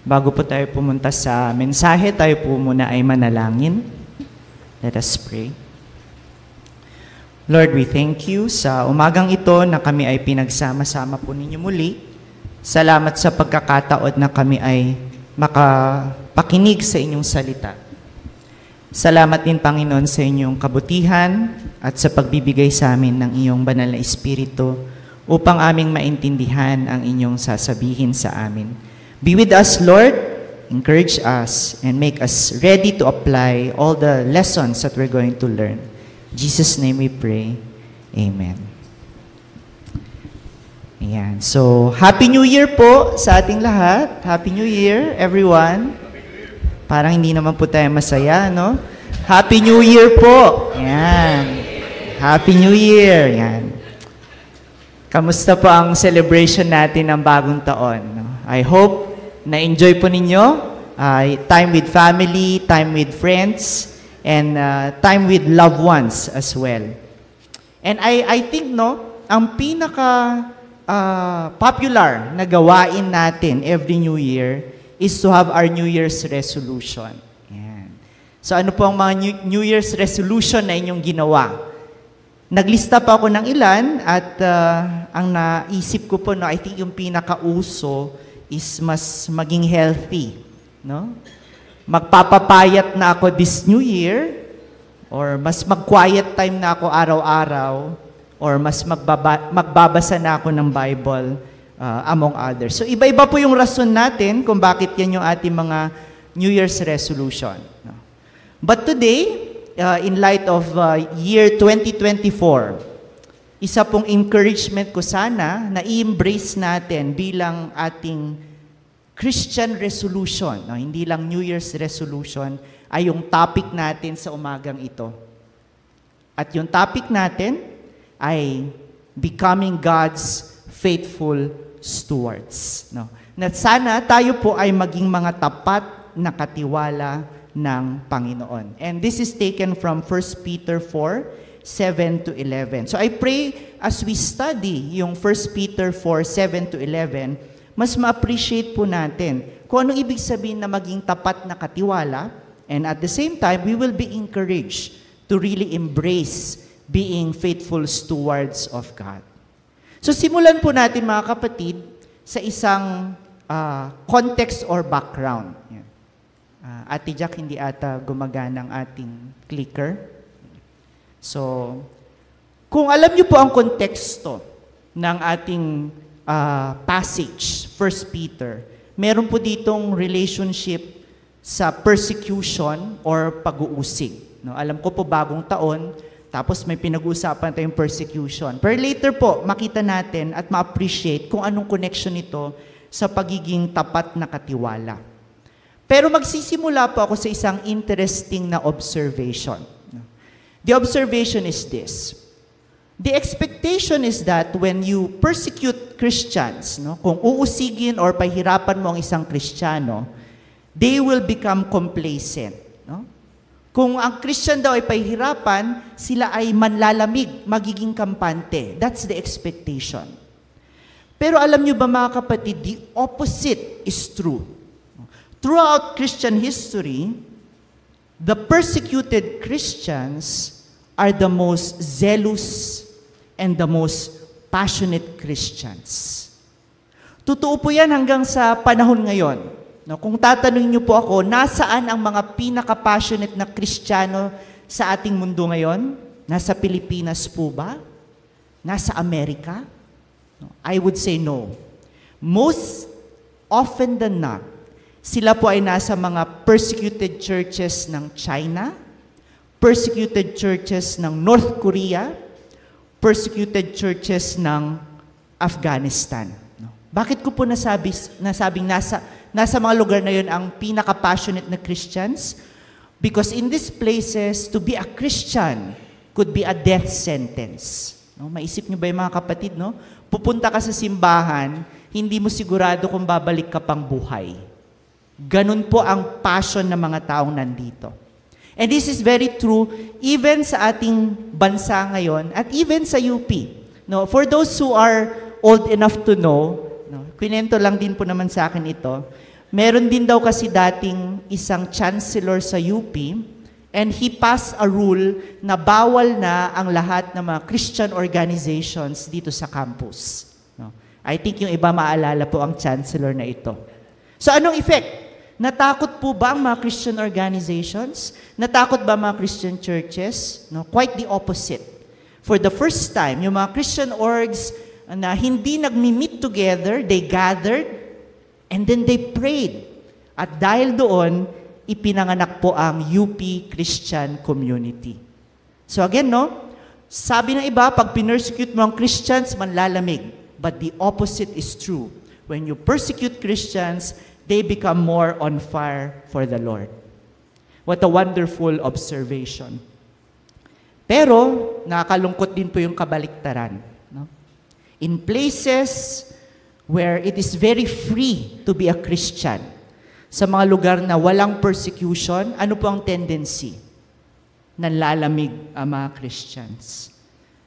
Bago po tayo pumunta sa mensahe, tayo po muna ay manalangin. Let us pray. Lord, we thank you sa umagang ito na kami ay pinagsama-sama po ninyo muli. Salamat sa pagkakataon na kami ay makapakinig sa inyong salita. Salamat din, Panginoon, sa inyong kabutihan at sa pagbibigay sa amin ng iyong banal na Espiritu upang aming maintindihan ang inyong sasabihin sa amin. Be with us, Lord, encourage us, and make us ready to apply all the lessons that we're going to learn. In Jesus' name we pray. Amen. Ayan. So, Happy New Year po sa ating lahat. Happy New Year, everyone. Parang hindi naman po tayo masaya, no? Happy New Year po. Ayan. Happy New Year. Ayan. Kamusta po ang celebration natin ng bagong taon? No? I hope na-enjoy po ninyo time with family, time with friends, and time with loved ones as well. And I think, no, ang pinaka popular na gawain natin every New Year is to have our New Year's resolution. Yan. So ano po ang mga New Year's resolution na inyong ginawa? Naglista pa ako ng ilan at ang naisip ko po, no, I think yung pinakauso is mas maging healthy, no? Magpapapayat na ako this New Year, or mas mag-quiet time na ako araw-araw, or mas magbabasa na ako ng Bible, among others. So iba-iba po yung rason natin kung bakit yan yung ating mga New Year's resolution. No? But today, in light of year 2024, isa pong encouragement ko sana na i-embrace natin bilang ating Christian resolution, no? Hindi lang New Year's resolution, ay yung topic natin sa umagang ito. At yung topic natin ay becoming God's faithful stewards. No? Na sana tayo po ay maging mga tapat na katiwala ng Panginoon. And this is taken from 1 Peter 4:7-11. So I pray as we study yung 1 Peter 4:7-11, mas ma-appreciate po natin kung anong ibig sabihin na maging tapat na katiwala, and at the same time, we will be encouraged to really embrace being faithful stewards of God. So simulan po natin, mga kapatid, sa isang context or background. Ate Jack, hindi ata gumagana ang ating clicker. So, kung alam niyo po ang konteksto ng ating passage, 1 Peter, meron po ditong relationship sa persecution or pag-uusig. No, alam ko po bagong taon, tapos may pinag-uusapan tayong persecution. Pero later po, makita natin at ma-appreciate kung anong connection nito sa pagiging tapat na katiwala. Pero magsisimula po ako sa isang interesting na observation. The observation is this. The expectation is that when you persecute Christians, no, kung uusigin or pahirapan mo ang isang Kristiyano, they will become complacent. No? Kung ang Christian daw ay pahirapan, sila ay manlalamig, magiging kampante. That's the expectation. Pero alam nyo ba, mga kapatid, the opposite is true. Throughout Christian history, the persecuted Christians are the most zealous and the most passionate Christians. Totoo po yan hanggang sa panahon ngayon. No, kung tatanungin niyo po ako, nasaan ang mga pinaka-passionate na Kristiyano sa ating mundo ngayon? Nasa Pilipinas po ba? Nasa Amerika? No, I would say no. Most often than not, sila po ay nasa mga persecuted churches ng China, persecuted churches ng North Korea, persecuted churches ng Afghanistan. No? Bakit ko po nasabing nasa mga lugar na yun ang pinaka-passionate na Christians? Because in these places, to be a Christian could be a death sentence. No? Maisip niyo ba yung mga kapatid, no? Pupunta ka sa simbahan, hindi mo sigurado kung babalik ka pang buhay. Ganun po ang passion ng mga taong nandito. And this is very true even sa ating bansa ngayon at even sa UP. No, for those who are old enough to know, no, kwento lang din po naman sa akin ito, Meron din daw kasi dating isang chancellor sa UP, and he passed a rule na bawal na ang lahat ng mga Christian organizations dito sa campus. No? I think yung iba maalala po ang chancellor na ito. So anong effect? Natakot po ba ang mga Christian organizations? Natakot ba ang mga Christian churches? No, quite the opposite. For the first time, yung mga Christian orgs na hindi nagmi-meet together, they gathered, and then they prayed. At dahil doon, ipinanganak po ang UP Christian Community. So again, no, sabi ng iba, pag pinersecute mo ang Christians, manlalamig. But the opposite is true. When you persecute Christians, they become more on fire for the Lord. What a wonderful observation. Pero, nakakalungkot din po yung kabaliktaran. No? In places where it is very free to be a Christian, sa mga lugar na walang persecution, ano po ang tendency? Nanlalamig ang mga Christians.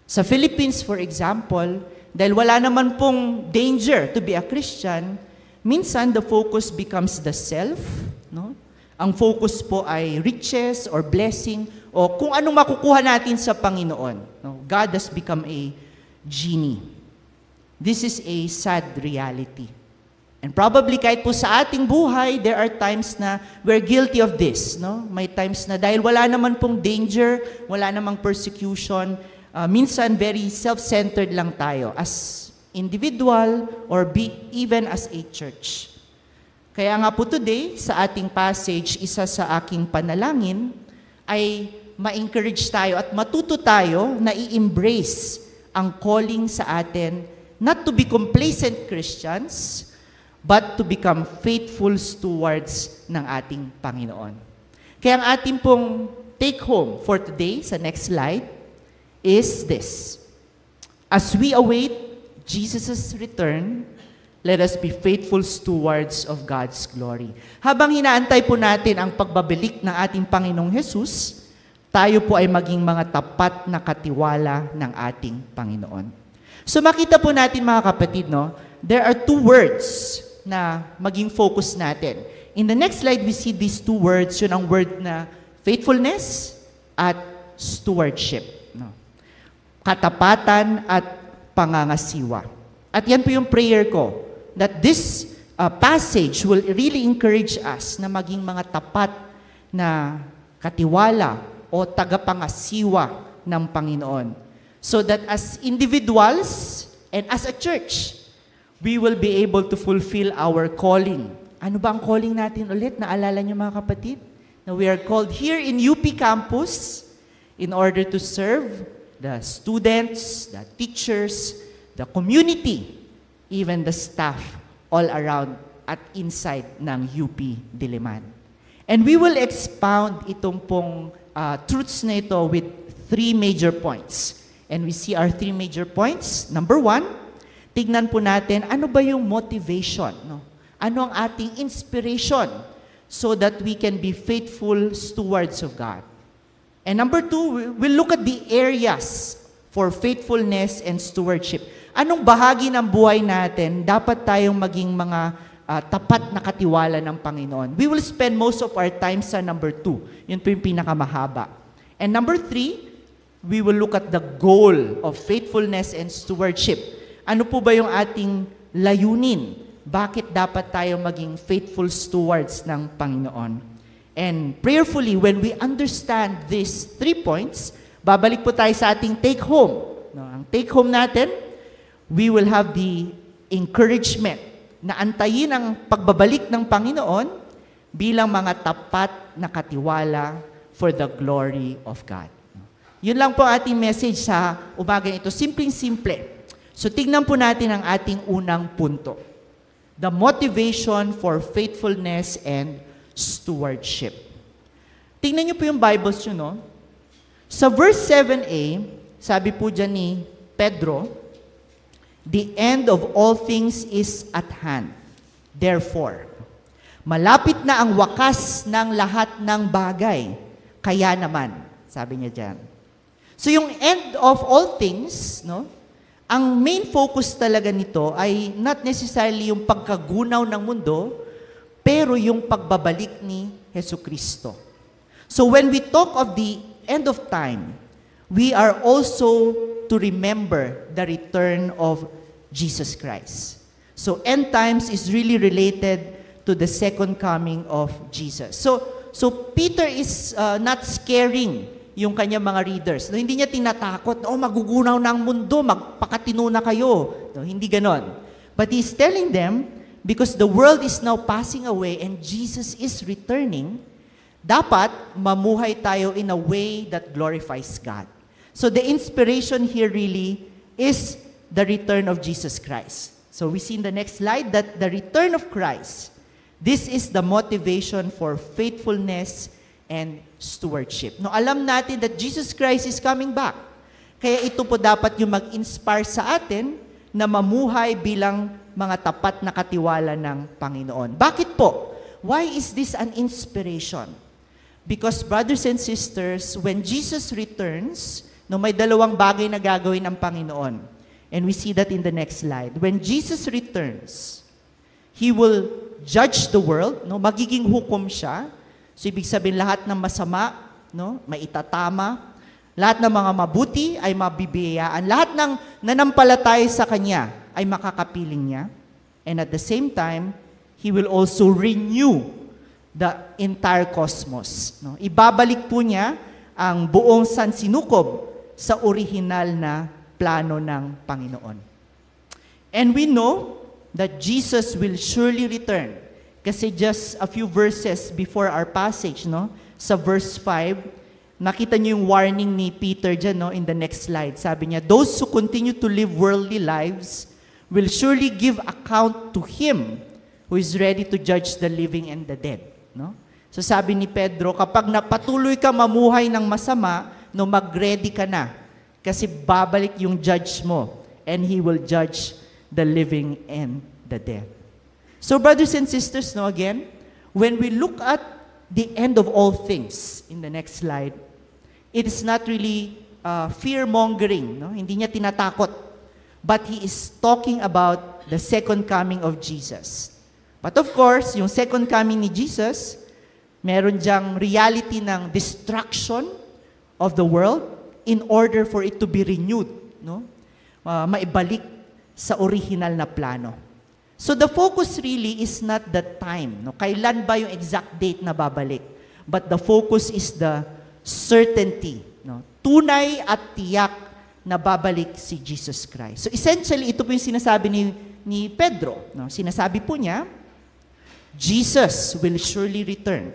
Sa Philippines, for example, dahil wala naman pong danger to be a Christian, minsan, the focus becomes the self. No? Ang focus po ay riches or blessing o kung anong makukuha natin sa Panginoon. No? God has become a genie. This is a sad reality. And probably kahit po sa ating buhay, there are times na we're guilty of this. No? May times na dahil wala naman pong danger, wala namang persecution, minsan very self-centered lang tayo as individual or even as a church. Kaya nga po today, sa ating passage, isa sa aking panalangin ay ma-encourage tayo at matuto tayo na i-embrace ang calling sa atin not to be complacent Christians, but to become faithful stewards ng ating Panginoon. Kaya ang ating pong take home for today, sa next slide, is this. As we await Jesus' return, let us be faithful stewards of God's glory. Habang hinaantay po natin ang pagbabalik ng ating Panginoong Jesus, tayo po ay maging mga tapat na katiwala ng ating Panginoon. So makita po natin mga kapatid, no, there are two words na maging focus natin. In the next slide, we see these two words. Yun ang word na faithfulness at stewardship. No? Katapatan at pangangasiwa. At yan po yung prayer ko, that this passage will really encourage us na maging mga tapat na katiwala o tagapangasiwa ng Panginoon. So that as individuals and as a church, we will be able to fulfill our calling. Ano ba ang calling natin ulit? Naalala niyo mga kapatid? Na we are called here in UP campus in order to serve the students, the teachers, the community, even the staff all around at inside ng UP Diliman. And we will expound itong pong truths na ito with three major points. And we see our three major points. Number one, tignan po natin ano ba yung motivation, no? Ano ang ating inspiration so that we can be faithful stewards of God. And number two, we'll look at the areas for faithfulness and stewardship. Anong bahagi ng buhay natin dapat tayong maging mga tapat na katiwala ng Panginoon? We will spend most of our time sa number 2. Yun po yung pinakamahaba. And number 3, we will look at the goal of faithfulness and stewardship. Ano po ba yung ating layunin? Bakit dapat tayo maging faithful stewards ng Panginoon? And prayerfully, when we understand these 3 points, babalik po tayo sa ating take-home. No, ang take-home natin, we will have the encouragement na antayin ang pagbabalik ng Panginoon bilang mga tapat na katiwala for the glory of God. Yun lang po ating message sa umagang ito. Simpleng-simple. So tignan po natin ang ating unang punto. The motivation for faithfulness and stewardship. Tingnan niyo po yung Bibles nyo, no? Sa verse 7a, sabi po dyan ni Pedro, the end of all things is at hand. Therefore, malapit na ang wakas ng lahat ng bagay. Kaya naman, sabi niya dyan. So yung end of all things, no? Ang main focus talaga nito ay not necessarily yung pagkagunaw ng mundo, pero yung pagbabalik ni Jesucristo. So when we talk of the end of time, we are also to remember the return of Jesus Christ. So end times is really related to the second coming of Jesus. So Peter is not scaring yung kanyang mga readers. No, hindi niya tinatakot, magugunaw na ang mundo, magpakatino na kayo. No, hindi ganon. But he's telling them, because the world is now passing away and Jesus is returning, dapat mamuhay tayo in a way that glorifies God. So the inspiration here really is the return of Jesus Christ. So we see in the next slide that the return of Christ, this is the motivation for faithfulness and stewardship. No, alam natin that Jesus Christ is coming back. Kaya ito po dapat yung mag-inspire sa atin na mamuhay bilang mga tapat na katiwala ng Panginoon. Bakit po? Why is this an inspiration? Because brothers and sisters, when Jesus returns, may dalawang bagay na gagawin ng Panginoon. And we see that in the next slide. When Jesus returns, He will judge the world, magiging hukom siya. So ibig sabihin lahat ng masama, maitatama. Lahat ng mga mabuti ay mabibiyayaan. Lahat ng nanampalataya sa Kanya ay makakapiling niya. And at the same time, He will also renew the entire cosmos. Ibabalik po niya ang buong sansinukob sa orihinal na plano ng Panginoon. And we know that Jesus will surely return. Kasi just a few verses before our passage, sa verse 5, nakita niyo yung warning ni Peter dyan, in the next slide. Sabi niya, those who continue to live worldly lives will surely give account to Him who is ready to judge the living and the dead. No? So sabi ni Pedro, kapag napatuloy ka mamuhay ng masama, mag-ready ka na. Kasi babalik yung judge mo, and He will judge the living and the dead. So brothers and sisters, again, when we look at the end of all things, in the next slide, it is not really fear-mongering. Hindi niya tinatakot. But He is talking about the second coming of Jesus. But of course, yung second coming ni Jesus, meron diyang reality ng destruction of the world in order for it to be renewed, maibalik sa original na plano. So the focus really is not the time, kailan ba yung exact date na babalik, but the focus is the certainty, tunay at tiyak na babalik si Jesus Christ. So essentially, ito po yung sinasabi ni Pedro. Sinasabi po niya, Jesus will surely return.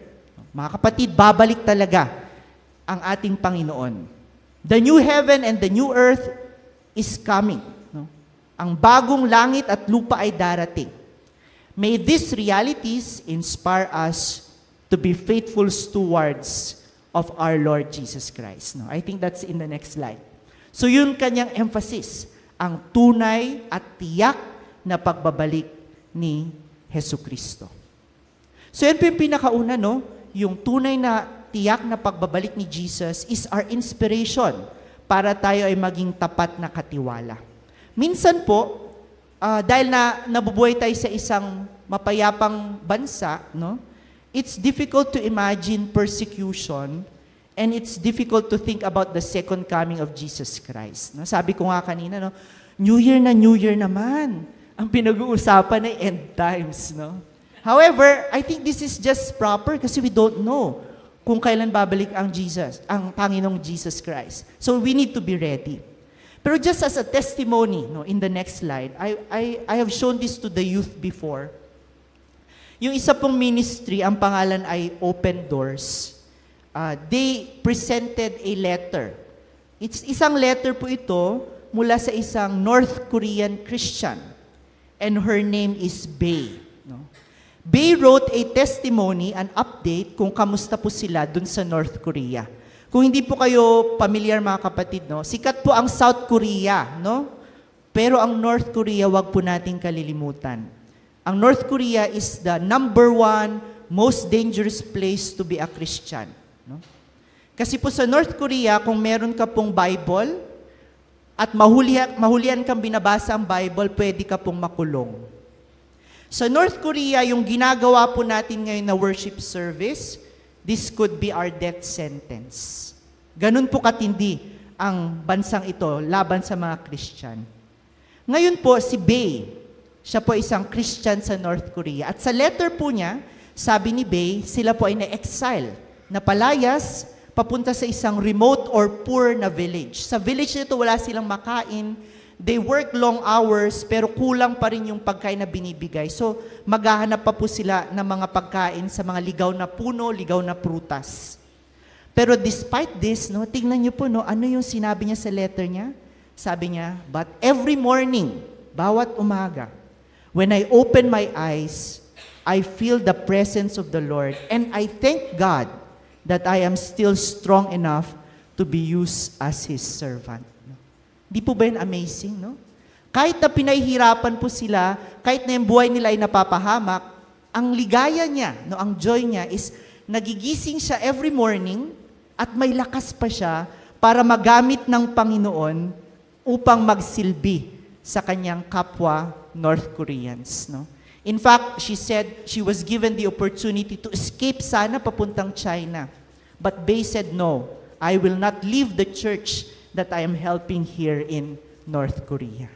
Mga kapatid, babalik talaga ang ating Panginoon. The new heaven and the new earth is coming. Ang bagong langit at lupa ay darating. May these realities inspire us to be faithful stewards of our Lord Jesus Christ. I think that's in the next slide. So yun kanyang emphasis, ang tunay at tiyak na pagbabalik ni Jesucristo. So yan po yung pinakauna, yung tunay na tiyak na pagbabalik ni Jesus is our inspiration para tayo ay maging tapat na katiwala. Minsan po, dahil nabubuhay tayo sa isang mapayapang bansa, it's difficult to imagine persecution and it's difficult to think about the second coming of Jesus Christ. Sabi ko nga kanina, New Year naman. Ang pinag-uusapan ay end times. However, I think this is just proper kasi we don't know kung kailan babalik ang Panginoong Jesus Christ. So we need to be ready. Pero just as a testimony, in the next slide, I have shown this to the youth before. Yung isa pong ministry, ang pangalan ay Open Doors. They presented a letter. It's isang letter po ito mula sa isang North Korean Christian. And her name is Bae. Bae wrote a testimony, an update kung kamusta po sila dun sa North Korea. Kung hindi po kayo familiar mga kapatid, sikat po ang South Korea, pero ang North Korea, wag po nating kalilimutan. Ang North Korea is the number 1 most dangerous place to be a Christian. Kasi po sa North Korea, kung meron ka pong Bible at mahulian kang binabasa ang Bible, pwede ka pong makulong. Sa North Korea, yung ginagawa po natin ngayon na worship service, this could be our death sentence. Ganun po katindi ang bansang ito laban sa mga Christian. Ngayon po, si Bae, siya po isang Christian sa North Korea. At sa letter po niya, sabi ni Bae, sila po ay na-exile, napalayas, papunta sa isang remote or poor na village. Sa village nito, wala silang makain. They work long hours, pero kulang pa rin yung pagkain na binibigay. So, maghahanap pa po sila ng mga pagkain sa mga ligaw na puno, ligaw na prutas. Pero despite this, no, tingnan niyo po, no, ano yung sinabi niya sa letter niya? Sabi niya, but every morning, bawat umaga, when I open my eyes, I feel the presence of the Lord, and I thank God that I am still strong enough to be used as His servant. Di po ba yun amazing, no? Kahit na pinahihirapan po sila, kahit na yung buhay nila ay napapahamak, ang ligaya niya, no, ang joy niya is nagigising siya every morning at may lakas pa siya para magamit ng Panginoon upang magsilbi sa kanyang kapwa North Koreans, no? In fact, she said she was given the opportunity to escape sana papuntang China. But Bae said, no, I will not leave the church that I am helping here in North Korea.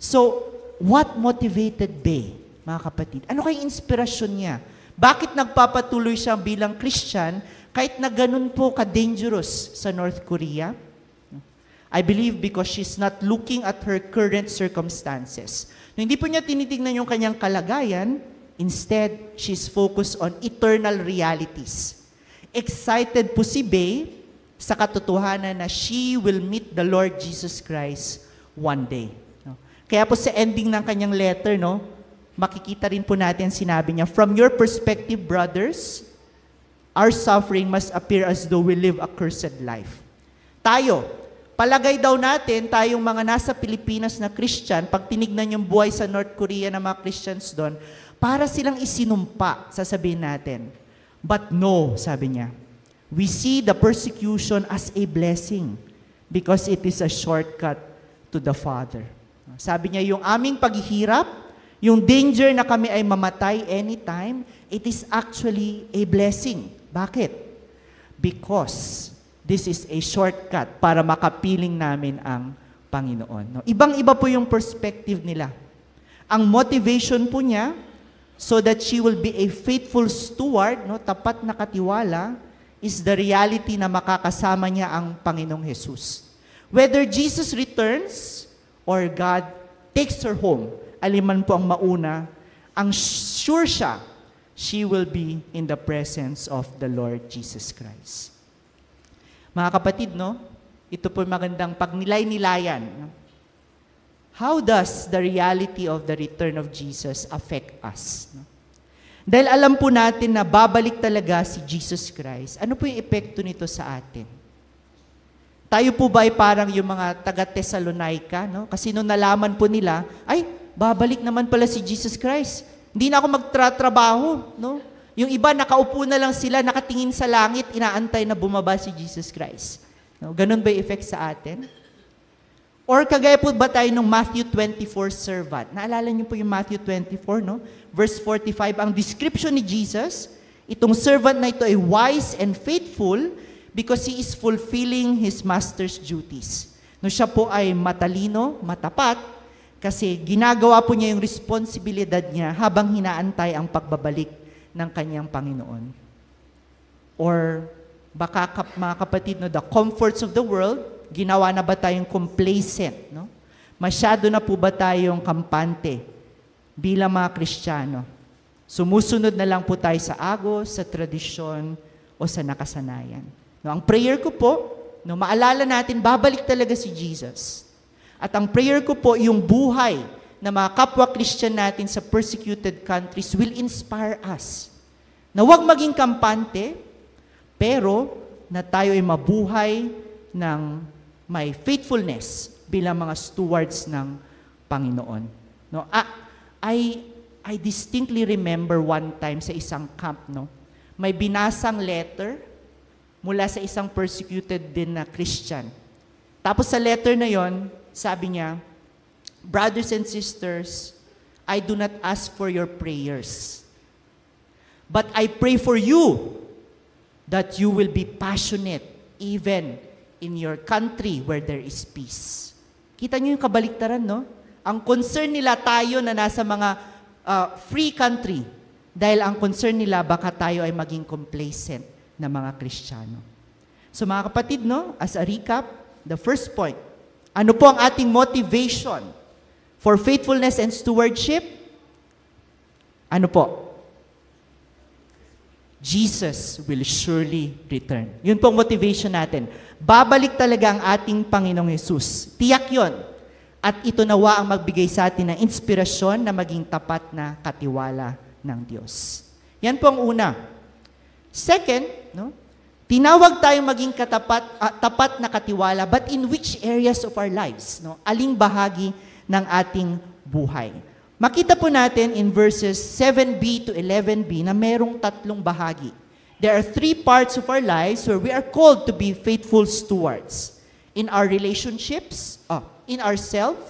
So, what motivated Bae, mga kapatid? Ano kayong inspirasyon niya? Bakit nagpapatuloy siya bilang Christian kahit na ganun po ka-dangerous sa North Korea? I believe because she's not looking at her current circumstances. Hindi po niya tinitingnan yung kanyang kalagayan, instead, she's focused on eternal realities. Excited po si Bae sa katotohanan na she will meet the Lord Jesus Christ one day. Kaya po sa ending ng kanyang letter, no, makikita rin po natin sinabi niya, from your perspective, brothers, our suffering must appear as though we live a cursed life. Tayo, palagay daw natin, tayong mga nasa Pilipinas na Christian, pag tinignan yung buhay sa North Korea ng mga Christians doon, para silang isinumpa, sasabihin natin. But no, sabi niya, we see the persecution as a blessing because it is a shortcut to the Father. Sabi niya, yung aming paghihirap, yung danger na kami ay mamatay anytime, it is actually a blessing. Bakit? Because this is a shortcut para makapiling namin ang Panginoon. No? Ibang-iba po yung perspective nila. Ang motivation po niya, so that she will be a faithful steward, no, tapat na katiwala, is the reality na makakasama niya ang Panginoong Jesus. Whether Jesus returns or God takes her home, aliman po ang mauna, ang sure siya, she will be in the presence of the Lord Jesus Christ. Mga kapatid, no? Ito po magandang pagnilay-nilayan. How does the reality of the return of Jesus affect us? No? Dahil alam po natin na babalik talaga si Jesus Christ. Ano po yung epekto nito sa atin? Tayo po ba ay parang yung mga taga-Thessalonica? No? Kasi nung nalaman po nila, ay, babalik naman pala si Jesus Christ. Hindi na ako magtratrabaho. No? Yung iba, nakaupo na lang sila, nakatingin sa langit, inaantay na bumaba si Jesus Christ. No? Ganun ba yung effect sa atin? Or kagaya po ba tayo ng Matthew 24 servant? Naalala niyo po yung Matthew 24, no? Verse 45, ang description ni Jesus, itong servant na ito ay wise and faithful because he is fulfilling his master's duties. No, siya po ay matalino, matapat, kasi ginagawa po niya yung responsibilidad niya habang hinaantay ang pagbabalik ng kanyang Panginoon. Or baka mga kapatid, no, the comforts of the world, ginawa na ba tayong complacent? No? Masyado na po ba tayong kampante bilang mga Kristiyano? Sumusunod na lang po tayo sa agos, sa tradisyon, o sa nakasanayan. No, ang prayer ko po, no, maalala natin, babalik talaga si Jesus. At ang prayer ko po, yung buhay na mga kapwa Christian natin sa persecuted countries will inspire us. Na huwag maging kampante, pero na tayo ay mabuhay ng may faithfulness bilang mga stewards ng Panginoon. No, I distinctly remember one time sa isang camp, no, may binasang letter mula sa isang persecuted din na Christian. Tapos sa letter na yon, sabi niya, brothers and sisters, I do not ask for your prayers. But I pray for you that you will be passionate even in your country where there is peace. Kita niyo yung kabaliktaran, no? Ang concern nila tayo na nasa mga free country dahil ang concern nila baka tayo ay maging complacent na mga Kristiyano. So mga kapatid, no? As a recap, the first point, ano po ang ating motivation for faithfulness and stewardship? Ano po? Jesus will surely return. Yun po ang motivation natin. Babalik talaga ang ating Panginoong Hesus. Tiyak yun. At ito nawa ang magbigay sa atin ng inspirasyon na maging tapat na katiwala ng Diyos. Yan po ang una. Second, no? Tinawag tayong maging tapat na katiwala, but in which areas of our lives? No? Aling bahagi ng ating buhay? Makita po natin in verses 7b to 11b na merong tatlong bahagi. There are three parts of our lives where we are called to be faithful stewards. In our relationships, in ourselves,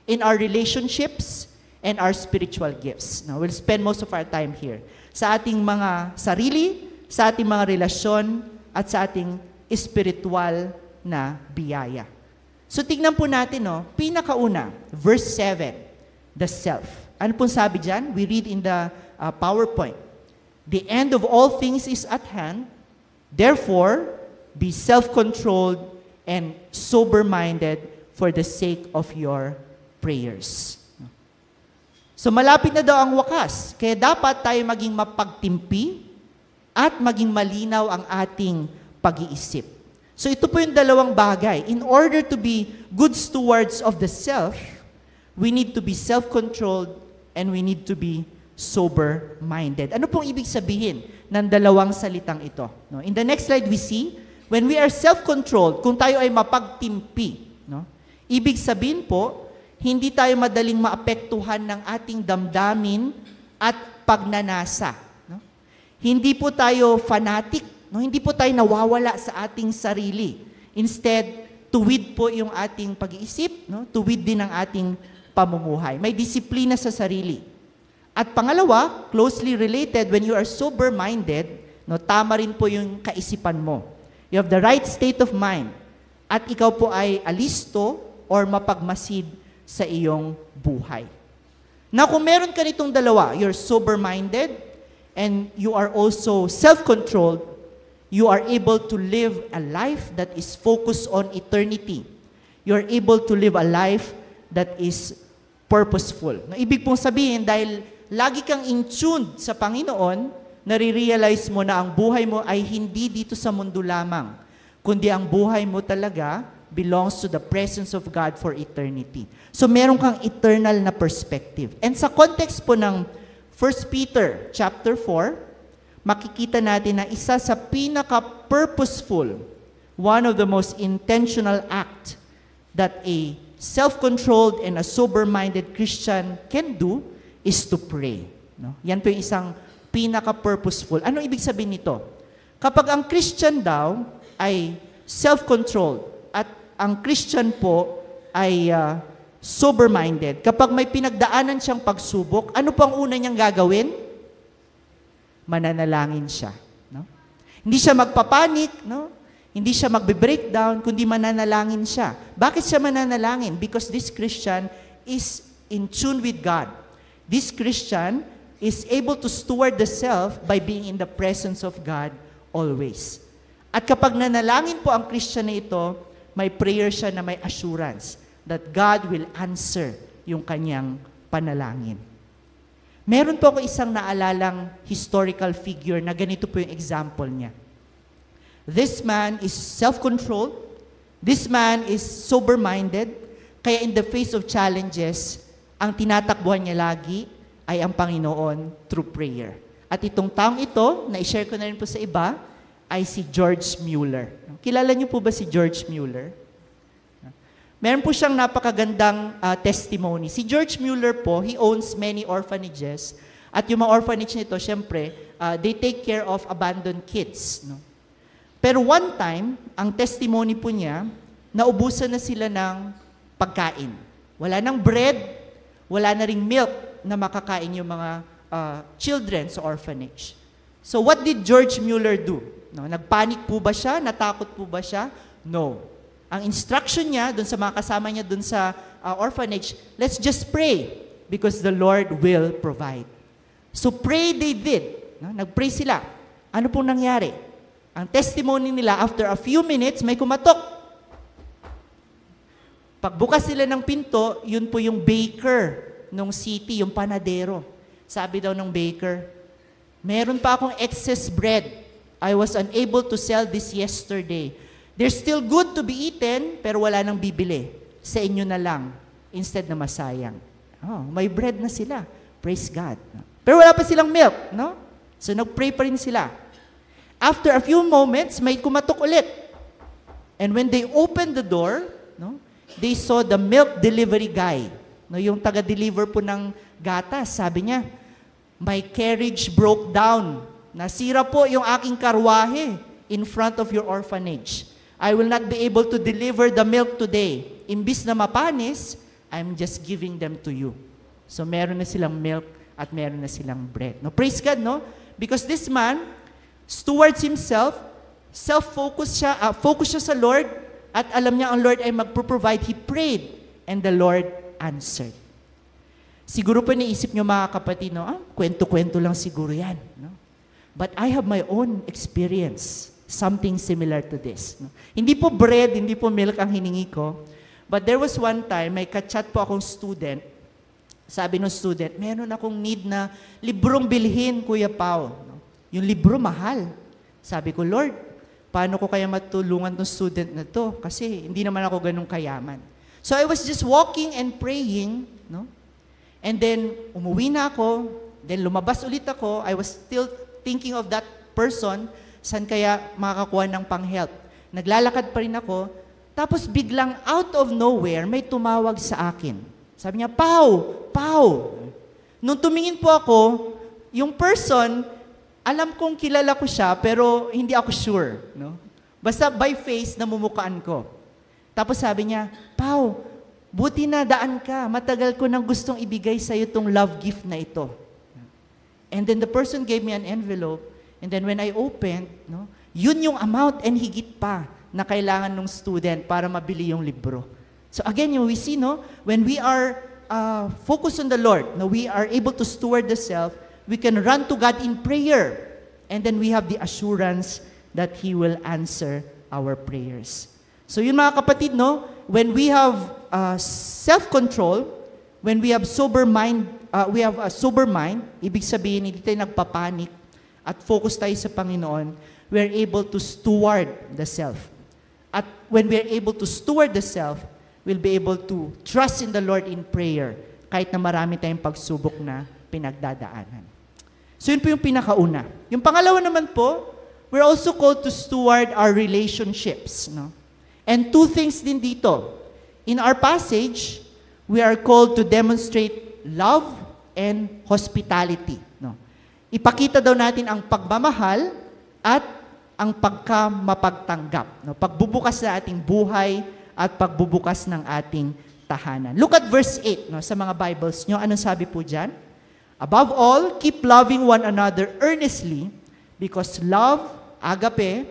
in our relationships, and our spiritual gifts. Now, we'll spend most of our time here. Sa ating mga sarili, sa ating mga relasyon, at sa ating espiritual na biyaya. So, tignan po natin, no? Pinakauna, verse 7. The self. Ano pong sabi dyan? We read in the PowerPoint. The end of all things is at hand. Therefore, be self-controlled and sober-minded for the sake of your prayers. So malapit na daw ang wakas. Kaya dapat tayo maging mapagtimpi at maging malinaw ang ating pag-iisip. So ito po yung dalawang bagay. In order to be good stewards of the self, we need to be self-controlled and we need to be sober-minded. Ano pong ibig sabihin ng dalawang salitang ito? No? In the next slide, we see, when we are self-controlled, kung tayo ay mapagtimpi, no? Ibig sabihin po, hindi tayo madaling maapektuhan ng ating damdamin at pagnanasa. No? Hindi po tayo fanatic, no? Hindi po tayo nawawala sa ating sarili. Instead, tuwid po yung ating pag-iisip, no? Tuwid din ang ating pamumuhay. May disiplina sa sarili. At pangalawa, closely related, when you are sober-minded, no, tama rin po yung kaisipan mo. You have the right state of mind. At ikaw po ay alisto or mapagmasid sa iyong buhay. Now, kung meron ka nitong dalawa, you're sober-minded and you are also self-controlled, you are able to live a life that is focused on eternity. You're able to live a life that is purposeful. No, ibig pong sabihin, dahil lagi kang in-tuned sa Panginoon, nare-realize mo na ang buhay mo ay hindi dito sa mundo lamang, kundi ang buhay mo talaga belongs to the presence of God for eternity. So meron kang eternal na perspective. And sa context po ng 1 Peter chapter 4, makikita natin na isa sa pinaka-purposeful, one of the most intentional act that a self-controlled and a sober-minded Christian can do is to pray. No? Yan po yung isang pinaka-purposeful. Ano ibig sabihin nito? Kapag ang Christian daw ay self-controlled at ang Christian po ay sober-minded, kapag may pinagdaanan siyang pagsubok, ano po ang una niyang gagawin? Mananalangin siya. No? Hindi siya magpapanik, no? Hindi siya magbe-breakdown, kundi mananalangin siya. Bakit siya mananalangin? Because this Christian is in tune with God. This Christian is able to steward the self by being in the presence of God always. At kapag nanalangin po ang Christian na ito, may prayer siya na may assurance that God will answer yung kanyang panalangin. Meron po ako isang naalalang historical figure na ganito po yung example niya. This man is self-controlled. This man is sober-minded. Kaya in the face of challenges, ang tinatakbuhan niya lagi ay ang Panginoon through prayer. At itong taong ito, na-share ko na rin po sa iba, ay si George Mueller. Kilala niyo po ba si George Mueller? Meron po siyang napakagandang testimony. Si George Mueller po, he owns many orphanages. At yung mga orphanage nito, syempre, they take care of abandoned kids. No? Pero one time, ang testimony po niya, naubusan na sila ng pagkain. Wala nang bread, wala na ring milk. na makakain yung mga children sa orphanage. So what did George Mueller do? No, nagpanic po ba siya? Natakot po ba siya? No. Ang instruction niya dun sa mga kasama niya dun sa orphanage, let's just pray because the Lord will provide. So pray they did. No? Nag-pray sila. Ano pong nangyari? Ang testimony nila, after a few minutes, may kumatok. Pagbukas sila ng pinto, yun po yung baker nung city, yung panadero. Sabi daw ng baker, meron pa akong excess bread. I was unable to sell this yesterday. They're still good to be eaten, pero wala nang bibili. Sa inyo na lang, instead na masayang. Oh, may bread na sila. Praise God. Pero wala pa silang milk, no? So nag-pray pa rin sila. After a few moments, may kumatok ulit. And when they opened the door, no, they saw the milk delivery guy. No, yung taga-deliver po ng gatas. Sabi niya, my carriage broke down. Nasira po yung aking karwahe in front of your orphanage. I will not be able to deliver the milk today. Imbis na mapanis, I'm just giving them to you. So meron na silang milk at meron na silang bread. No, praise God, no? Because this man stewards himself, self-focused siya, focus siya sa Lord, at alam niya ang Lord ay magpo-provide. He prayed, and the Lord answered. Siguro pa niisip niyo mga kapatid, no? Kwento-kwento lang siguro yan. No? But I have my own experience, something similar to this. No? Hindi po bread, hindi po milk ang hiningi ko, but there was one time, may kachat po akong student. Sabi ng student, meron akong need na librong bilhin, Kuya Pao. No? Yung libro mahal. Sabi ko, Lord, paano ko kaya matulungan ng student na to? Kasi hindi naman ako ganun kayaman. So I was just walking and praying, no? And then, umuwi na ako, then lumabas ulit ako, I was still thinking of that person, saan kaya makakakuha ng pang-help. Naglalakad pa rin ako, tapos biglang out of nowhere, may tumawag sa akin. Sabi niya, Pao! Pao! Nung tumingin po ako, yung person, alam kong kilala ko siya, pero hindi ako sure. No? Basta by face, namumukaan ko. Tapos sabi niya, Pao, buti na daan ka. Matagal ko nang gustong ibigay sa'yo itong love gift na ito. And then the person gave me an envelope, and then when I opened, no, yun yung amount and higit pa na kailangan ng student para mabili yung libro. So again, we see, no, when we are focused on the Lord, no, we are able to steward the self, we can run to God in prayer, and then we have the assurance that He will answer our prayers. So yun mga kapatid, no, when we have self-control, when we have sober mind, we have a sober mind, ibig sabihin, hindi tayo nagpapanik, at focus tayo sa Panginoon, we are able to steward the self. At when we are able to steward the self, we'll be able to trust in the Lord in prayer, kahit na marami tayong pagsubok na pinagdadaanan. So yun po yung pinakauna. Yung pangalawa naman po, we're also called to steward our relationships. No? And two things din dito. In our passage, we are called to demonstrate love and hospitality. No? Ipakita daw natin ang pagmamahal at ang pagkamapagtanggap. No? Pagbubukas na ating buhay at pagbubukas ng ating tahanan. Look at verse 8 no, sa mga Bibles nyo. Anong sabi po dyan? Above all, keep loving one another earnestly because love, agape,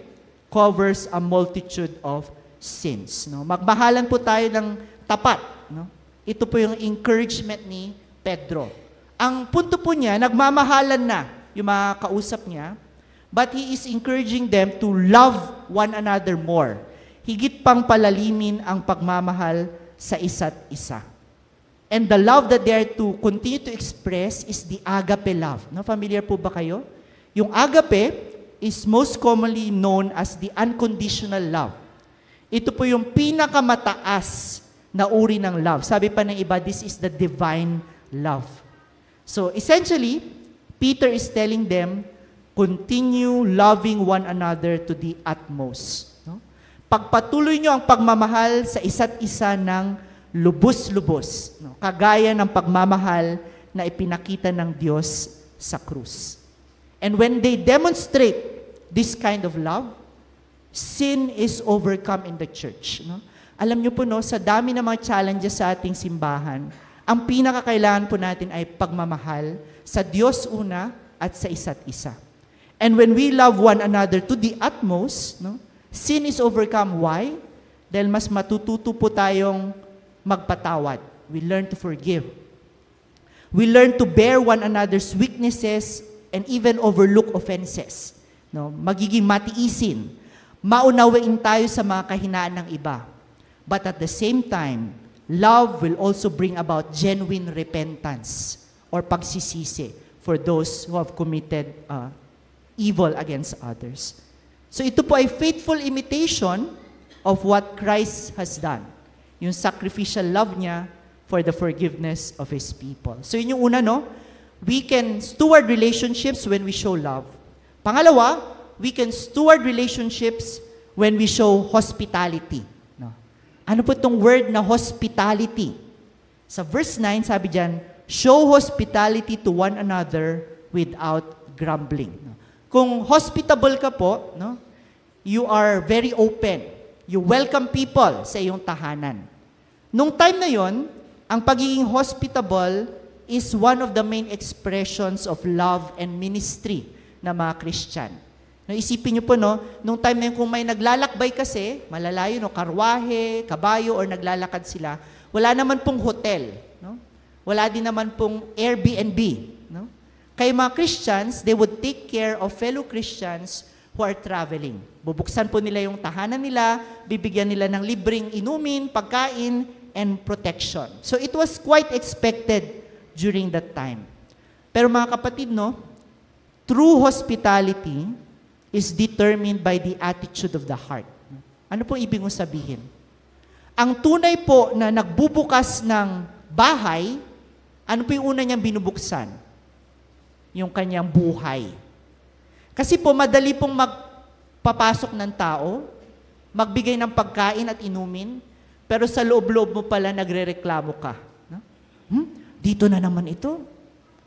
covers a multitude of sins. No? Magmahalan po tayo ng tapat. No? Ito po yung encouragement ni Pedro. Ang punto po niya, nagmamahalan na yung mga kausap niya, but he is encouraging them to love one another more. Higit pang palalimin ang pagmamahal sa isa't isa. And the love that they are to continue to express is the agape love. No, familiar po ba kayo? Yung agape is most commonly known as the unconditional love. Ito po yung pinakamataas na uri ng love. Sabi pa ng iba, this is the divine love. So essentially, Peter is telling them, continue loving one another to the utmost. No? Pagpatuloy nyo ang pagmamahal sa isa't isa ng lubos-lubos. No? Kagaya ng pagmamahal na ipinakita ng Diyos sa krus. And when they demonstrate this kind of love, sin is overcome in the church. No? Alam nyo po, no, sa dami ng mga challenges sa ating simbahan, ang pinakakailangan po natin ay pagmamahal sa Diyos una at sa isa't isa. And when we love one another to the utmost, no, sin is overcome. Why? Dahil mas matututo po tayong magpatawad. We learn to forgive. We learn to bear one another's weaknesses and even overlook offenses. No, magiging matiisin. Maunawain tayo sa mga kahinaan ng iba. But at the same time, love will also bring about genuine repentance or pagsisisi for those who have committed evil against others. So ito po ay faithful imitation of what Christ has done. Yung sacrificial love niya for the forgiveness of His people. So yun yung una, no? We can steward relationships when we show love. Pangalawa, we can steward relationships when we show hospitality. No? Ano po itong word na hospitality? Sa verse 9, sabi dyan, show hospitality to one another without grumbling. No? Kung hospitable ka po, no? You are very open. You welcome people sa iyong tahanan. Nung time na yon, ang pagiging hospitable is one of the main expressions of love and ministry na mga Christian. No, isipin niyo po, no, nung time na yun, kung may naglalakbay kasi, malalayo, no, karwahe, kabayo, or naglalakad sila, wala naman pong hotel. No? Wala din naman pong Airbnb. No? Kaya mga Christians, they would take care of fellow Christians who are traveling. Bubuksan po nila yung tahanan nila, bibigyan nila ng libreng inumin, pagkain, and protection. So it was quite expected during that time. Pero mga kapatid, no, true hospitality is determined by the attitude of the heart. Ano po ibig mo sabihin? Ang tunay po na nagbubukas ng bahay, ano po yung una niyang binubuksan? Yung kanyang buhay. Kasi po madali pong magpapasok ng tao, magbigay ng pagkain at inumin, pero sa loob-loob mo pala nagrereklamo ka. No? Dito na naman ito.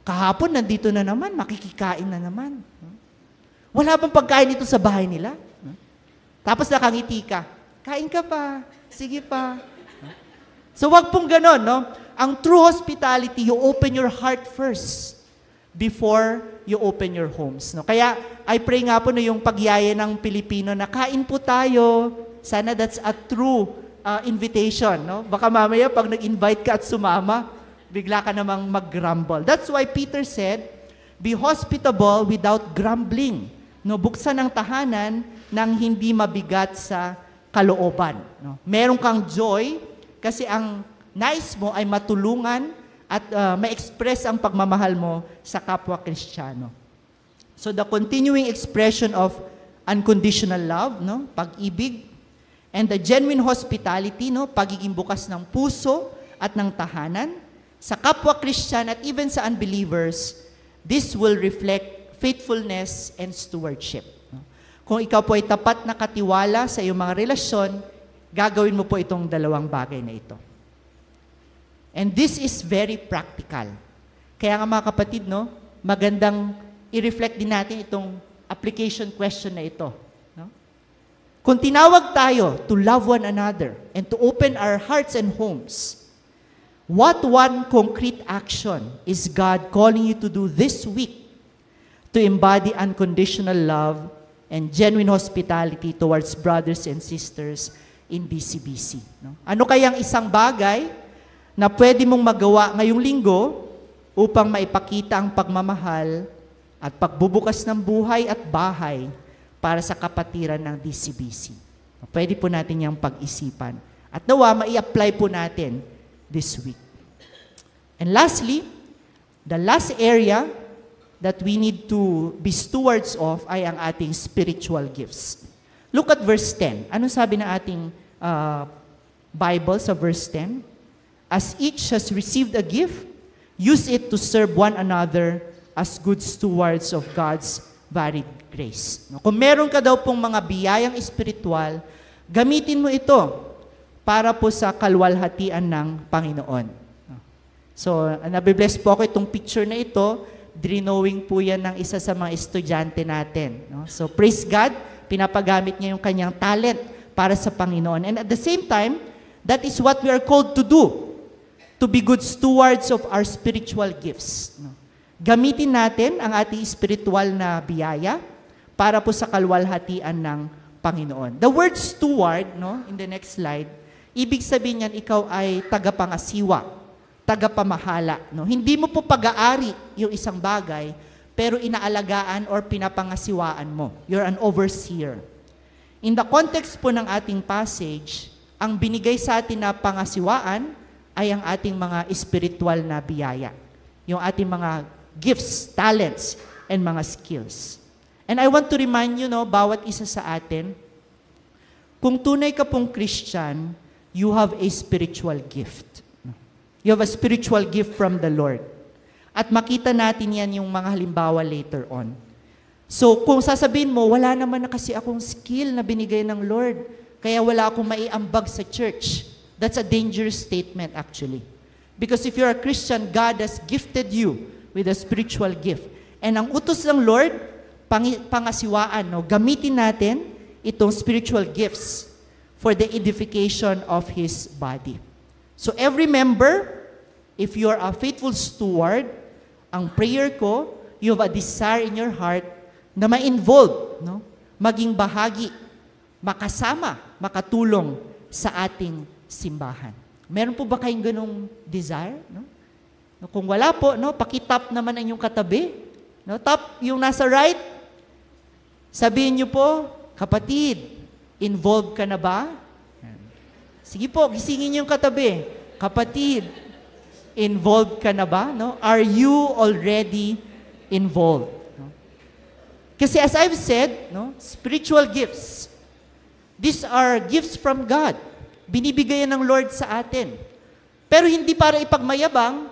Kahapon nandito na naman, makikikain na naman. Wala bang pagkain dito sa bahay nila? Tapos nakangiti ka, kain ka pa, sige pa. So wag pong ganon, no? Ang true hospitality, you open your heart first before you open your homes. No? Kaya I pray nga po na yung pagyaya ng Pilipino na kain po tayo, sana that's a true invitation, no? Baka mamaya pag nag-invite ka at sumama, bigla ka namang mag-grumble. That's why Peter said, be hospitable without grumbling. No, buksan ang tahanan nang hindi mabigat sa kalooban. No? Meron kang joy kasi ang nais mo ay matulungan at ma-express ang pagmamahal mo sa kapwa Kristiyano. So the continuing expression of unconditional love, no? Pag-ibig, and the genuine hospitality, no, pagiging bukas ng puso at ng tahanan, sa kapwa Christian at even sa unbelievers, this will reflect faithfulness and stewardship. No? Kung ikaw po ay tapat na katiwala sa iyong mga relasyon, gagawin mo po itong dalawang bagay na ito. And this is very practical. Kaya nga mga kapatid, no, magandang i-reflect din natin itong application question na ito. Kung tinawag tayo to love one another and to open our hearts and homes, what one concrete action is God calling you to do this week to embody unconditional love and genuine hospitality towards brothers and sisters in BCBC? No? Ano kayang isang bagay na pwede mong magawa ngayong linggo upang maipakita ang pagmamahal at pagbubukas ng buhay at bahay para sa kapatiran ng DCBC. Pwede po natin yung pag-isipan. At nawa, mai-apply po natin this week. And lastly, the last area that we need to be stewards of ay ang ating spiritual gifts. Look at verse 10. Ano sabi ng ating Bible sa verse 10? As each has received a gift, use it to serve one another as good stewards of God's varied grace. Kung meron ka daw pong mga biyayang espiritual, gamitin mo ito para po sa kalwalhatian ng Panginoon. So, nabibless po ako itong picture na ito, drinowing po yan ng isa sa mga estudyante natin. So, praise God, pinapagamit niya yung kanyang talent para sa Panginoon. And at the same time, that is what we are called to do. to be good stewards of our spiritual gifts. No? Gamitin natin ang ating spiritual na biyaya para po sa kalwalhatian ng Panginoon. The word steward, no, in the next slide, ibig sabihin niyan, ikaw ay tagapangasiwa, tagapamahala. No? Hindi mo po pag-aari yung isang bagay, pero inaalagaan or pinapangasiwaan mo. You're an overseer. In the context po ng ating passage, ang binigay sa atin na pangasiwaan ay ang ating mga spiritual na biyaya. Yung ating mga gifts, talents, and mga skills. And I want to remind you, no, bawat isa sa atin, kung tunay ka pong Christian, you have a spiritual gift. You have a spiritual gift from the Lord. At makita natin yan yung mga halimbawa later on. So, kung sasabihin mo, wala naman na kasi akong skill na binigay ng Lord, kaya wala akong maiambag sa church. That's a dangerous statement actually. Because if you're a Christian, God has gifted you with a spiritual gift. And ang utos ng Lord, pangasiwaan, no? Gamitin natin itong spiritual gifts for the edification of His body. So every member, if you're a faithful steward, ang prayer ko, you have a desire in your heart na ma-involve, no? Maging bahagi, makasama, makatulong sa ating simbahan. Meron po ba kayong ganong desire? No? Kung wala po, no, pakitap naman ang inyong katabi. No? Tap, yung nasa right, sabihin niyo po, kapatid, involved ka na ba? Sige po, gisingin niyo yung katabi. Kapatid, involved ka na ba? No? Are you already involved? No? Kasi as I've said, no, spiritual gifts, these are gifts from God. Binibigay ng Lord sa atin. Pero hindi para ipagmayabang,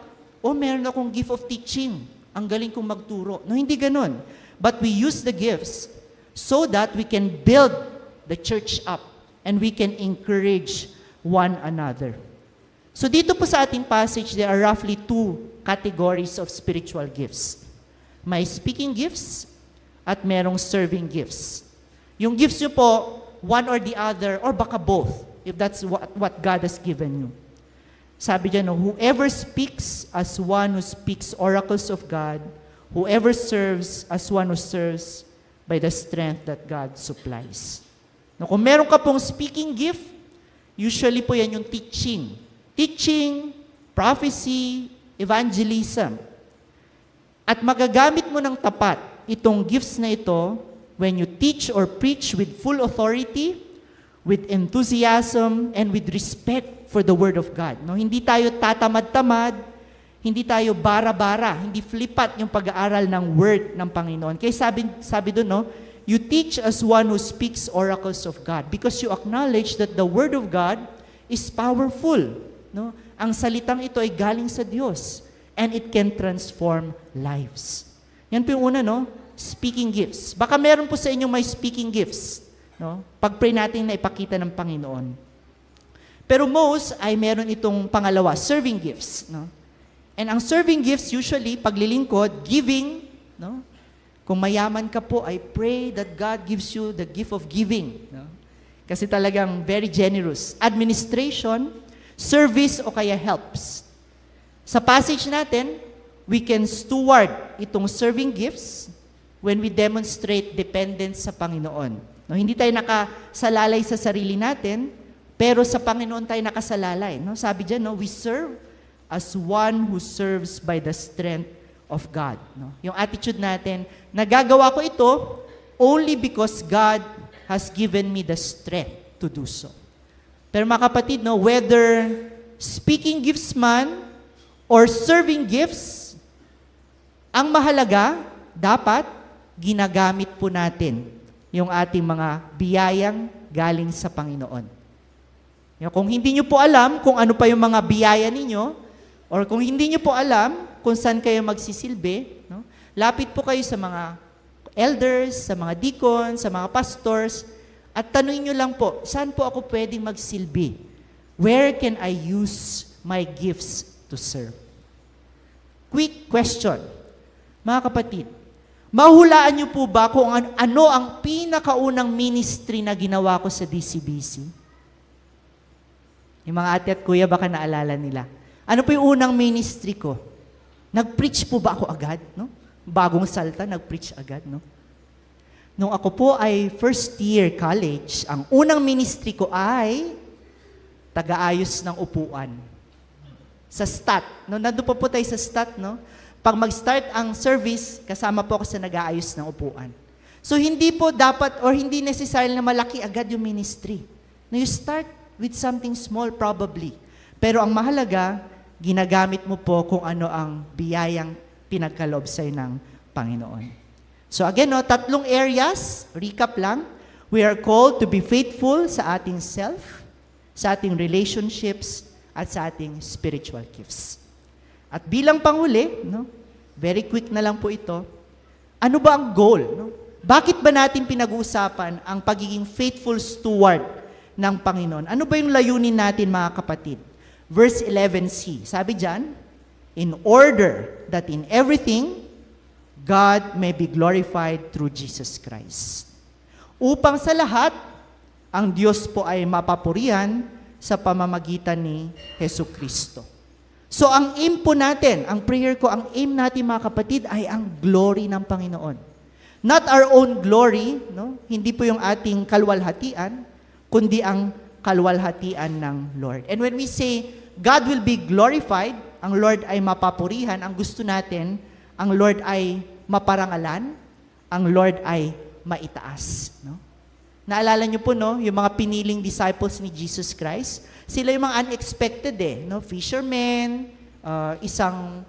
meron akong gift of teaching. Ang galing kong magturo. No, hindi ganun. But we use the gifts so that we can build the church up and we can encourage one another. So dito po sa ating passage, there are roughly two categories of spiritual gifts. May speaking gifts at merong serving gifts. Yung gifts nyo po, one or the other, or baka both, if that's what God has given you. Sabi dyan, no, whoever speaks as one who speaks oracles of God, whoever serves as one who serves by the strength that God supplies. No, kung meron ka pong speaking gift, usually po yan yung teaching. Teaching, prophecy, evangelism. At magagamit mo ng tapat itong gifts na ito when you teach or preach with full authority, with enthusiasm, and with respect for the Word of God. No? Hindi tayo tatamad-tamad, hindi tayo bara-bara, hindi flipat yung pag-aaral ng Word ng Panginoon. Kaya sabi doon, no, you teach as one who speaks oracles of God because you acknowledge that the Word of God is powerful. No? Ang salitang ito ay galing sa Diyos and it can transform lives. Yan po yung una, no? Speaking gifts. Baka meron po sa inyo may speaking gifts. No? Pag-pray natin na ipakita ng Panginoon. Pero most ay meron itong pangalawa, serving gifts. No? And ang serving gifts usually, paglilingkod, giving. No? Kung mayaman ka po, I pray that God gives you the gift of giving. No? Kasi talagang very generous. Administration, service o kaya helps. Sa passage natin, we can steward itong serving gifts when we demonstrate dependence sa Panginoon. No, hindi tayo nakasalalay sa sarili natin, pero sa Panginoon tayo nakasalalay. No? Sabi dyan, no, we serve as one who serves by the strength of God. No? Yung attitude natin, nagagawa ko ito only because God has given me the strength to do so. Pero mga kapatid, no, whether speaking gifts man or serving gifts, ang mahalaga, dapat ginagamit po natin yung ating mga biyayang galing sa Panginoon. Kung hindi nyo po alam kung ano pa yung mga biyaya ninyo, or kung hindi nyo po alam kung saan kayo magsisilbi, no? Lapit po kayo sa mga elders, sa mga deacons, sa mga pastors, at tanungin nyo lang po, saan po ako pwedeng magsilbi? Where can I use my gifts to serve? Quick question. Mga kapatid, mahulaan niyo po ba kung ano ang pinakaunang ministry na ginawa ko sa DCBC? Yung mga ate at kuya baka naalala nila. Ano po yung unang ministry ko? Nag-preach po ba ako agad? No? Bagong salta, nag-preach agad. No? Nung ako po ay first year college, ang unang ministry ko ay taga-ayos ng upuan. Sa stat. No? Nandun po tayo sa stat. No? Pag mag-start ang service, kasama po ako sa nag-aayos ng upuan. So hindi po dapat or hindi necessary na malaki agad yung ministry. No, you start with something small probably. Pero ang mahalaga, ginagamit mo po kung ano ang biyayang pinagkaloob sa'yo ng Panginoon. So again, no, 3 areas, recap lang. We are called to be faithful sa ating self, sa ating relationships, at sa ating spiritual gifts. At bilang panghuli, no, very quick na lang po ito, ano ba ang goal? No? Bakit ba natin pinag-uusapan ang pagiging faithful steward ng Panginoon? Ano ba yung layunin natin, mga kapatid? Verse 11c, sabi dyan, in order that in everything, God may be glorified through Jesus Christ. Upang sa lahat, ang Diyos po ay mapapurihan sa pamamagitan ni Hesus Kristo. So ang aim po natin, ang prayer ko, ang aim natin mga kapatid ay ang glory ng Panginoon. Not our own glory, no? Hindi po yung ating kalwalhatian, kundi ang kalwalhatian ng Lord. And when we say, God will be glorified, ang Lord ay mapapurihan, ang gusto natin, ang Lord ay maparangalan, ang Lord ay maitaas. No? Naalala niyo po, no, yung mga piniling disciples ni Jesus Christ, sila yung mga unexpected no? Fishermen, isang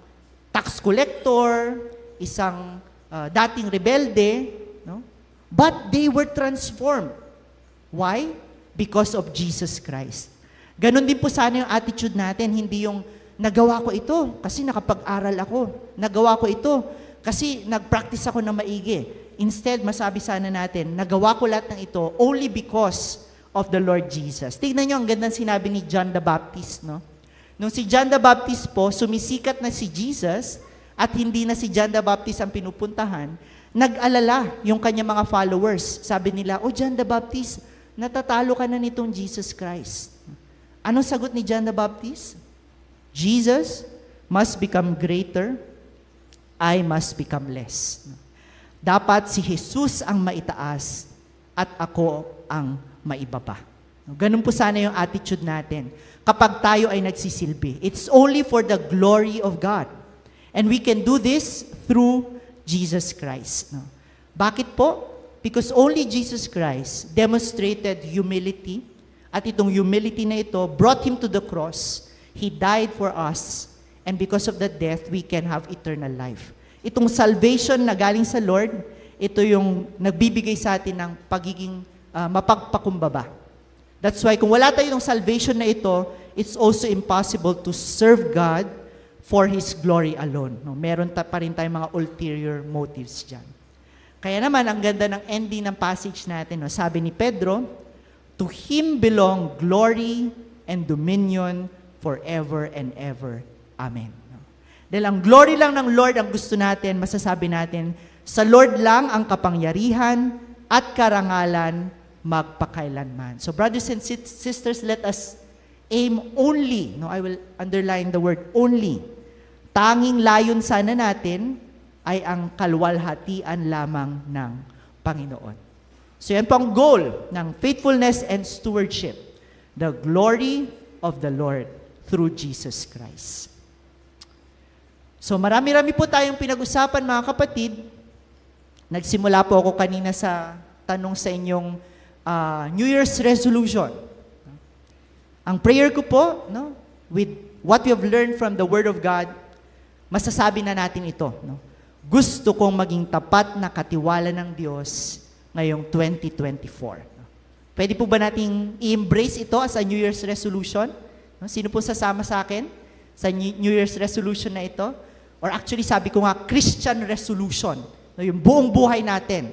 tax collector, isang dating rebelde, no? But they were transformed. Why? Because of Jesus Christ. Ganon din po sana yung attitude natin, hindi yung nagawa ko ito kasi nakapag-aral ako. Nagawa ko ito kasi nag-practice ako na maigi. Instead, masabi sana natin, nagawa ko lahat ng ito only because of the Lord Jesus. Tignan nyo, ang gandang sinabi ni John the Baptist, no? Nung si John the Baptist po, sumisikat na si Jesus at hindi na si John the Baptist ang pinupuntahan, nag-alala yung kanyang mga followers. Sabi nila, oh John the Baptist, natatalo ka na nitong Jesus Christ. Anong sagot ni John the Baptist? Jesus must become greater, I must become less. Dapat si Jesus ang maitaas at ako ang maibaba. Ganun po sana yung attitude natin. Kapag tayo ay nagsisilbi, it's only for the glory of God. And we can do this through Jesus Christ. Bakit po? Because only Jesus Christ demonstrated humility, at itong humility na ito brought Him to the cross. He died for us, and because of that death, we can have eternal life. Itong salvation na galing sa Lord, ito yung nagbibigay sa atin ng pagiging mapagpakumbaba. That's why kung wala tayong salvation na ito, it's also impossible to serve God for His glory alone. No? Meron pa rin tayong mga ulterior motives dyan. Kaya naman, ang ganda ng ending ng passage natin, no? Sabi ni Pedro, to Him belong glory and dominion forever and ever. Amen. Dahil ang glory lang ng Lord ang gusto natin, masasabi natin, sa Lord lang ang kapangyarihan at karangalan magpakailanman. So brothers and sisters, let us aim only, no, I will underline the word only. Tanging layon sana natin ay ang kalwalhatian lamang ng Panginoon. So yan po ang goal ng faithfulness and stewardship. The glory of the Lord through Jesus Christ. So marami-rami po tayong pinag-usapan mga kapatid. Nagsimula po ako kanina sa tanong sa inyong New Year's resolution. Ang prayer ko po, no, with what we have learned from the Word of God, masasabi na natin ito. No? Gusto kong maging tapat na katiwala ng Diyos ngayong 2024. Pwede po ba nating i-embrace ito as a New Year's resolution? No? Sino po sasama sa akin sa New Year's resolution na ito? Or actually, sabi ko nga, Christian resolution. No? Yung buong buhay natin.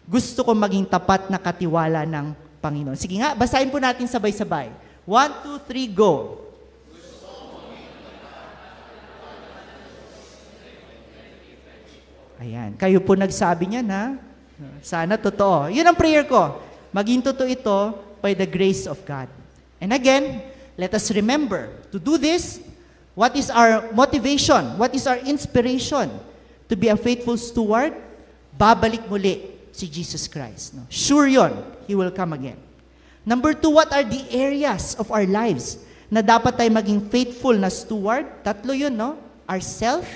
Gusto kong maging tapat na katiwala ng Panginoon. Sige nga, basahin po natin sabay-sabay. 1, 2, 3, go! Ayan. Kayo po nagsabi niyan, ha? Sana totoo. Yun ang prayer ko. Maging totoo ito by the grace of God. And again, let us remember, to do this, What is our motivation? What is our inspiration to be a faithful steward? Babalik muli si Jesus Christ. No? Sure yon, He will come again. Number 2, what are the areas of our lives na dapat tayo maging faithful na steward? 3 yun, no? Ourself,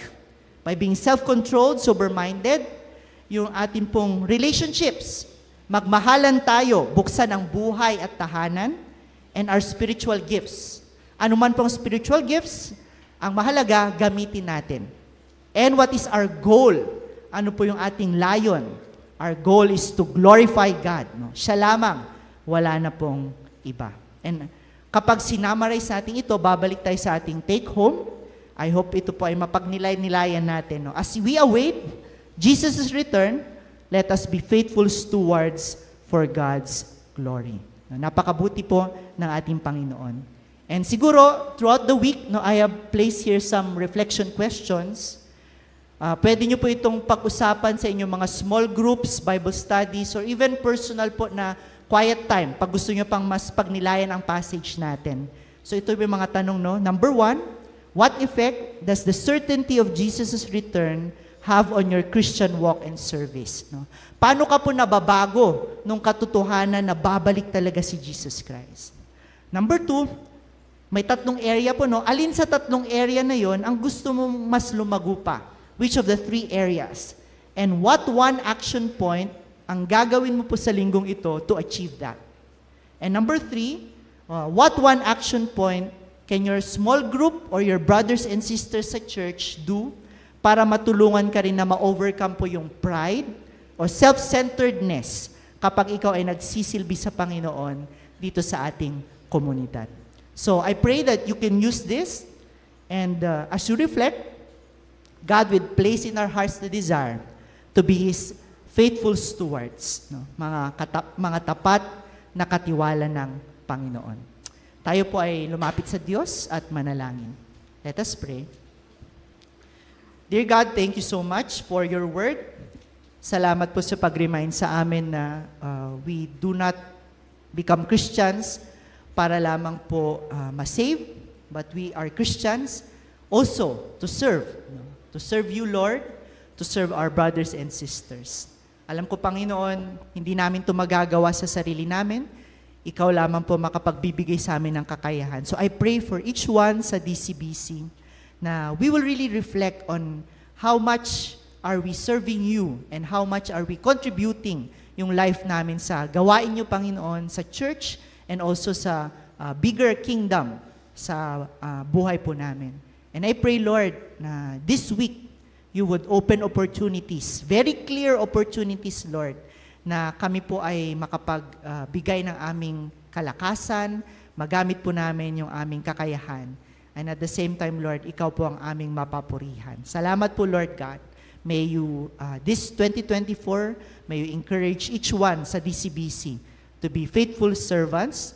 by being self-controlled, sober-minded, yung ating pong relationships, magmahalan tayo, buksan ang buhay at tahanan, and our spiritual gifts. Ano man pong spiritual gifts, ang mahalaga, gamitin natin. And what is our goal? Ano po yung ating layon? Our goal is to glorify God. No? Siya lamang, wala na pong iba. And kapag sinamarize natin ito, babalik tayo sa ating take home. I hope ito po ay mapagnilay-nilayan natin. No? As we await Jesus' return, let us be faithful stewards for God's glory. No? Napakabuti po ng ating Panginoon. And siguro, throughout the week, no, I have placed here some reflection questions. Pwede nyo po itong pag-usapan sa inyong mga small groups, Bible studies, or even personal po na quiet time, pag gusto nyo pang mas pagnilayan ang passage natin. So ito yung mga tanong, no? Number 1, what effect does the certainty of Jesus' return have on your Christian walk and service? No? Paano ka po nababago nung katotohanan na babalik talaga si Jesus Christ? Number 2, may 3 area po, no? Alin sa 3 area na yon ang gusto mo mas lumago pa? Which of the 3 areas? And what one action point ang gagawin mo po sa linggong ito to achieve that? And number 3, what one action point can your small group or your brothers and sisters sa church do para matulungan ka rin na ma-overcome po yung pride o self-centeredness kapag ikaw ay nagsisilbi sa Panginoon dito sa ating komunidad? So I pray that you can use this, and as you reflect, God will place in our hearts the desire to be His faithful stewards, no? Mga tapat na katiwala ng Panginoon. Tayo po ay lumapit sa Diyos at manalangin. Let us pray. Dear God, thank you so much for your word. Salamat po sa pag-remind sa amin na we do not become Christians para lamang po ma-save, but we are Christians also to serve. No? To serve you, Lord, to serve our brothers and sisters. Alam ko, Panginoon, hindi namin ito magagawa sa sarili namin. Ikaw lamang po makapagbibigay sa amin ng kakayahan. So I pray for each one sa DCBC na we will really reflect on how much are we serving you and how much are we contributing yung life namin sa gawain niyo, Panginoon, sa church and also sa bigger kingdom sa buhay po namin. And I pray, Lord, na this week, you would open opportunities, very clear opportunities, Lord, na kami po ay makapagbigay ng aming kalakasan, magamit po namin yung aming kakayahan. And at the same time, Lord, ikaw po ang aming mapapurihan. Salamat po, Lord God. May you, this 2024, may you encourage each one sa DCBC to be faithful servants,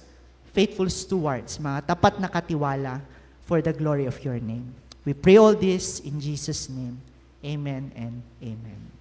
faithful stewards, mga tapat na katiwala for the glory of your name. We pray all this in Jesus' name. Amen and amen.